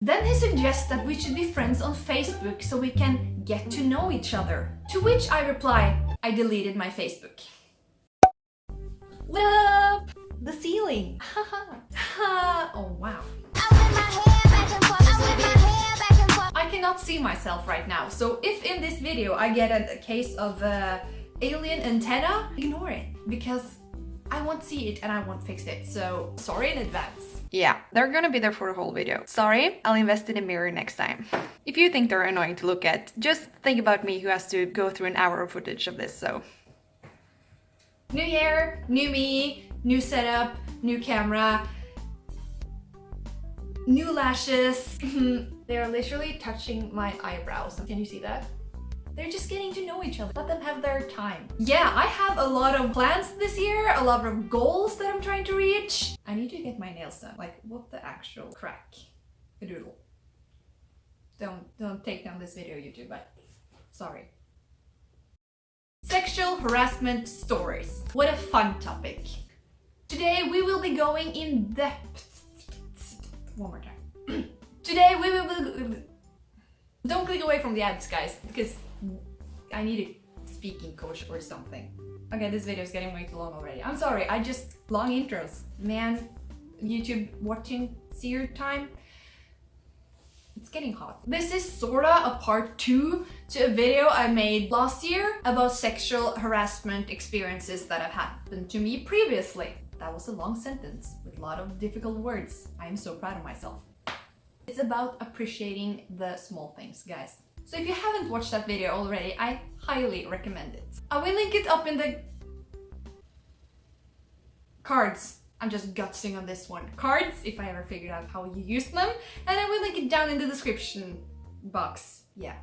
Then he suggests that we should be friends on Facebook so we can get to know each other. To which I reply, I deleted my Facebook. What up? The ceiling. Oh wow. I cannot see myself right now, so if in this video I get a case of alien antenna, ignore it, because I won't see it and I won't fix it, so sorry in advance. Yeah, they're gonna be there for the whole video. Sorry, I'll invest in a mirror next time. If you think they're annoying to look at, just think about me who has to go through an hour of footage of this, so. New year, new me, new setup, new camera, new lashes. They are literally touching my eyebrows. Can you see that? They're just getting to know each other. Let them have their time. Yeah, I have a lot of plans this year, a lot of goals that I'm trying to reach. I need to get my nails done. Like, what the actual crack? A doodle. Don't take down this video, YouTube, but sorry. Sexual harassment stories. What a fun topic. Today we will be going in depth. One more time. Today we will be... Don't click away from the ads, guys, because I need a speaking coach or something. Okay, this video is getting way too long already. I'm sorry, long intros. Man, YouTube watching seer time. It's getting hot. This is sorta a part 2 to a video I made last year about sexual harassment experiences that have happened to me previously. That was a long sentence with a lot of difficult words. I am so proud of myself. It's about appreciating the small things, guys. So if you haven't watched that video already, I highly recommend it. I will link it up in the cards. I'm just gutsing on this one. Cards, if I ever figured out how you use them. And I will link it down in the description box. Yeah.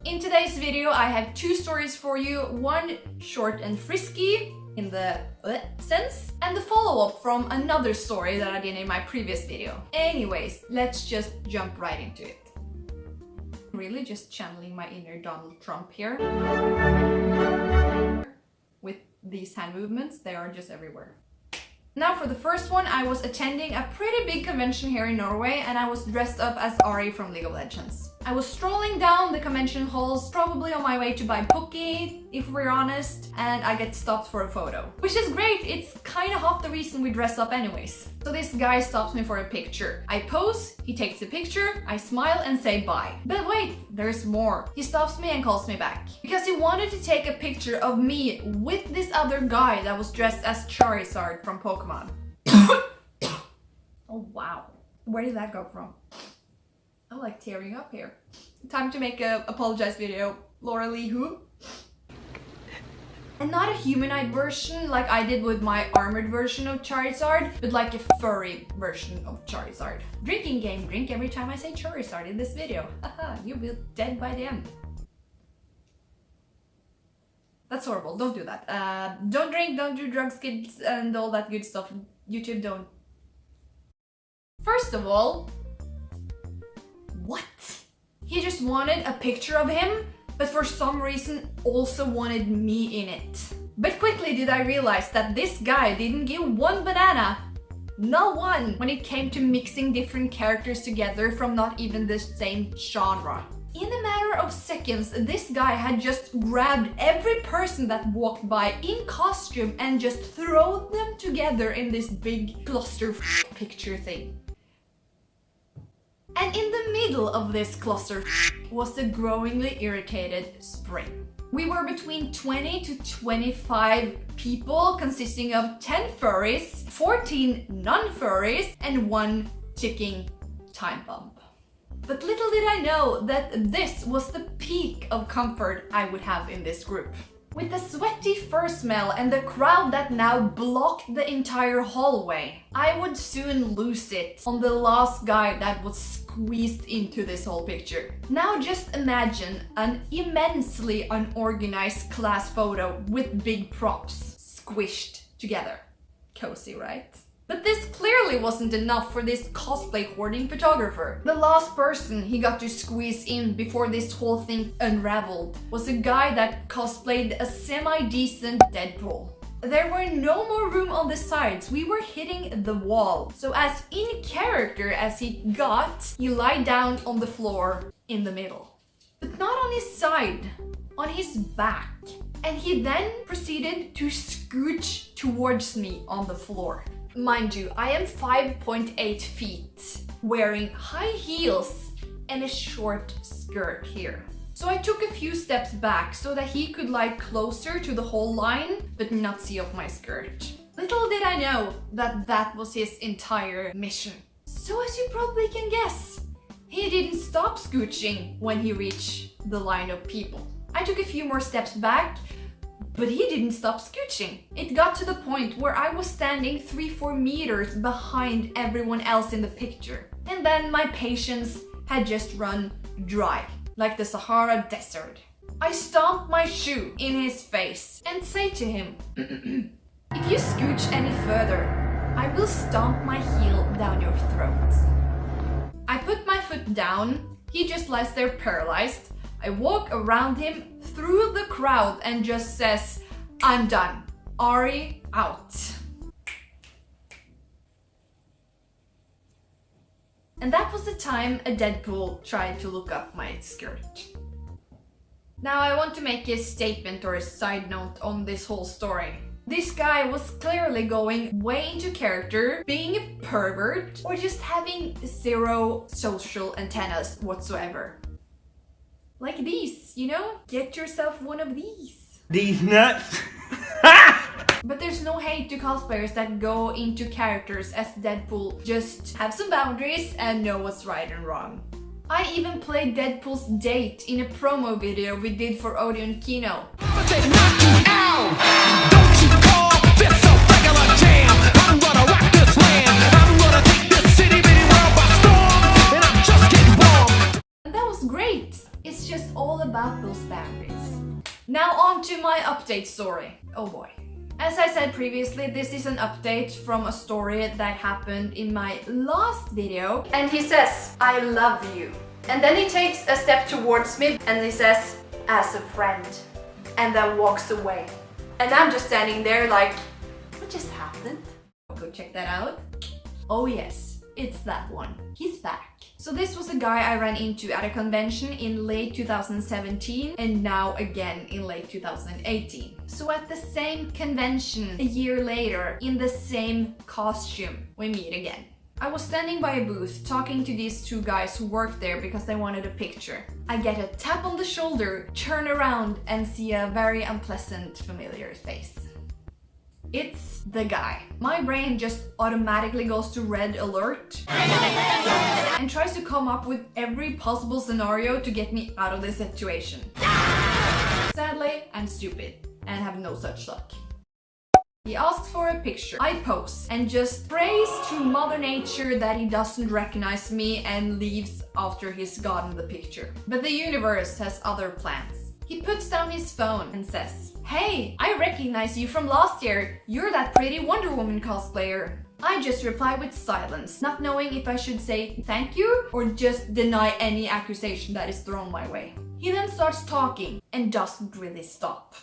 In today's video, I have 2 stories for you. One short and frisky in the sense, and the follow-up from another story that I did in my previous video. Anyways, let's just jump right into it. Really just channeling my inner Donald Trump here. With these hand movements, they are just everywhere. Now for the first one, I was attending a pretty big convention here in Norway and I was dressed up as Ari from League of Legends. I was strolling down the convention halls, probably on my way to buy Poké, if we're honest, and I get stopped for a photo. Which is great, it's kind of half the reason we dress up anyways. So this guy stops me for a picture. I pose, he takes the picture, I smile and say bye. But wait, there's more. He stops me and calls me back. Because he wanted to take a picture of me with this other guy that was dressed as Charizard from Pokemon. Oh wow, where did that go from? I'm like tearing up here. Time to make a apologize video. Laura Lee who? And not a humanoid version like I did with my armored version of Charizard, but like a furry version of Charizard. Drinking game, drink every time I say Charizard in this video. Haha, you'll be dead by the end. That's horrible, don't do that. Don't drink, don't do drugs, kids, and all that good stuff. YouTube, don't. First of all, what? He just wanted a picture of him, but for some reason also wanted me in it. But quickly did I realize that this guy didn't give one banana, not one, when it came to mixing different characters together from not even the same genre. In a matter of seconds, this guy had just grabbed every person that walked by in costume and just thrown them together in this big cluster picture thing. And in the middle of this cluster was the growingly irritated Spring. We were between 20 to 25 people consisting of 10 furries, 14 non-furries, and 1 ticking time bomb. But little did I know that this was the peak of comfort I would have in this group. With the sweaty fur smell and the crowd that now blocked the entire hallway, I would soon lose it on the last guy that was squeezed into this whole picture. Now just imagine an immensely unorganized class photo with big props squished together. Cozy, right? But this clearly wasn't enough for this cosplay hoarding photographer. The last person he got to squeeze in before this whole thing unraveled was a guy that cosplayed a semi-decent Deadpool. There were no more room on the sides. We were hitting the wall. So as in character as he got, he lied down on the floor in the middle. But not on his side, on his back. And he then proceeded to scooch towards me on the floor. Mind you, I am 5.8 feet, wearing high heels and a short skirt here. So I took a few steps back so that he could lie closer to the whole line, but not see off my skirt. Little did I know that that was his entire mission. So as you probably can guess, he didn't stop scooching when he reached the line of people. I took a few more steps back, but he didn't stop scooching. It got to the point where I was standing 3-4 meters behind everyone else in the picture. And then my patience had just run dry, like the Sahara Desert. I stomped my shoe in his face and say to him, if you scooch any further, I will stomp my heel down your throat. I put my foot down, he just lies there paralyzed. I walk around him through the crowd and just says, I'm done. Ari out. And that was the time a Deadpool tried to look up my skirt. Now I want to make a statement or a side note on this whole story. This guy was clearly going way into character, being a pervert, or just having zero social antennas whatsoever. Like these, you know? Get yourself one of these. These nuts? But there's no hate to cosplayers that go into characters as Deadpool. Just have some boundaries and know what's right and wrong. I even played Deadpool's date in a promo video we did for Odeon Kino. And that was great. It's just all about those boundaries. Now on to my update story. Oh boy. As I said previously, this is an update from a story that happened in my last video. And he says, I love you. And then he takes a step towards me and he says, as a friend. And then walks away. And I'm just standing there like, what just happened? Go check that out. Oh yes, it's that one. He's back. So this was a guy I ran into at a convention in late 2017 and now again in late 2018. So at the same convention a year later, in the same costume, we meet again. I was standing by a booth talking to these two guys who worked there because they wanted a picture. I get a tap on the shoulder, turn around and see a very unpleasant familiar face. It's the guy. My brain just automatically goes to red alert and tries to come up with every possible scenario to get me out of this situation. Sadly, I'm stupid and have no such luck. He asks for a picture. I pose and just prays to Mother Nature that he doesn't recognize me and leaves after he's gotten the picture. But the universe has other plans. He puts down his phone and says, hey, I recognize you from last year. You're that pretty Wonder Woman cosplayer. I just reply with silence, not knowing if I should say thank you or just deny any accusation that is thrown my way. He then starts talking and doesn't really stop.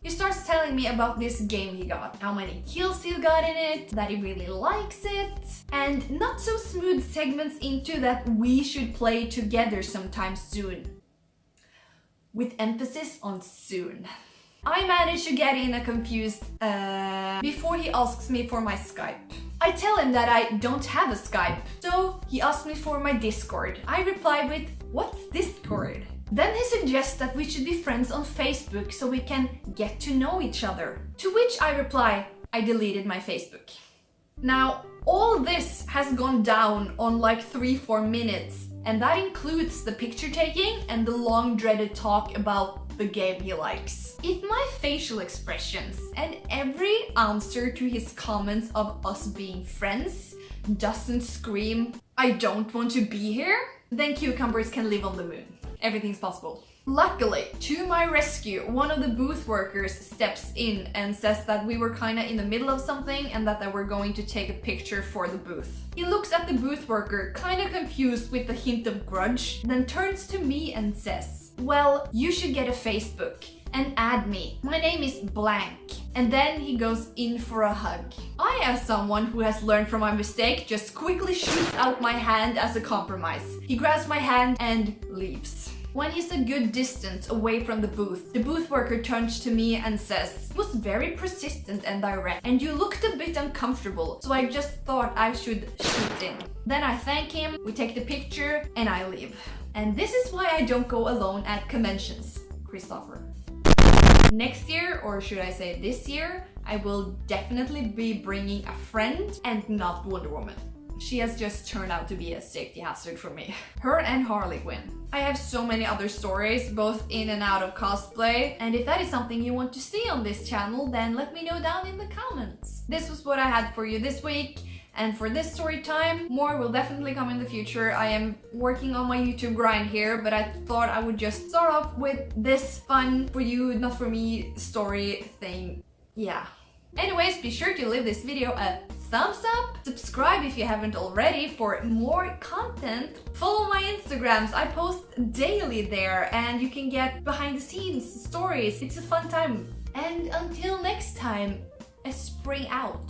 He starts telling me about this game he got, how many kills he got in it, that he really likes it, and not so smooth segments into that we should play together sometime soon. With emphasis on soon. I managed to get in a confused before he asks me for my Skype. I tell him that I don't have a Skype, so he asks me for my Discord. I reply with, what's Discord? Then he suggests that we should be friends on Facebook so we can get to know each other. To which I reply, I deleted my Facebook. Now, all this has gone down on like 3-4 minutes, and that includes the picture taking and the long dreaded talk about the game he likes. If my facial expressions and every answer to his comments of us being friends doesn't scream, I don't want to be here, then cucumbers can live on the moon. Everything's possible. Luckily, to my rescue, one of the booth workers steps in and says that we were kinda in the middle of something and that they were going to take a picture for the booth. He looks at the booth worker, kinda confused with a hint of grudge, then turns to me and says, "Well, you should get a Facebook and add me. My name is blank." And then he goes in for a hug. I, as someone who has learned from my mistake, just quickly shoots out my hand as a compromise. He grabs my hand and leaves. When he's a good distance away from the booth worker turns to me and says, "It was very persistent and direct, and you looked a bit uncomfortable, so I just thought I should shoot in." Then I thank him, we take the picture, and I leave. And this is why I don't go alone at conventions. Christopher. Next year, or should I say this year, I will definitely be bringing a friend and not Wonder Woman. She has just turned out to be a safety hazard for me. Her and Harley Quinn. I have so many other stories, both in and out of cosplay, and if that is something you want to see on this channel, then let me know down in the comments. This was what I had for you this week, and for this story time, more will definitely come in the future. I am working on my YouTube grind here, but I thought I would just start off with this fun for you, not for me story thing. Yeah. Anyways, be sure to leave this video a thumbs up, subscribe if you haven't already for more content, follow my Instagrams, I post daily there and you can get behind the scenes stories. It's a fun time. And until next time, a spring out.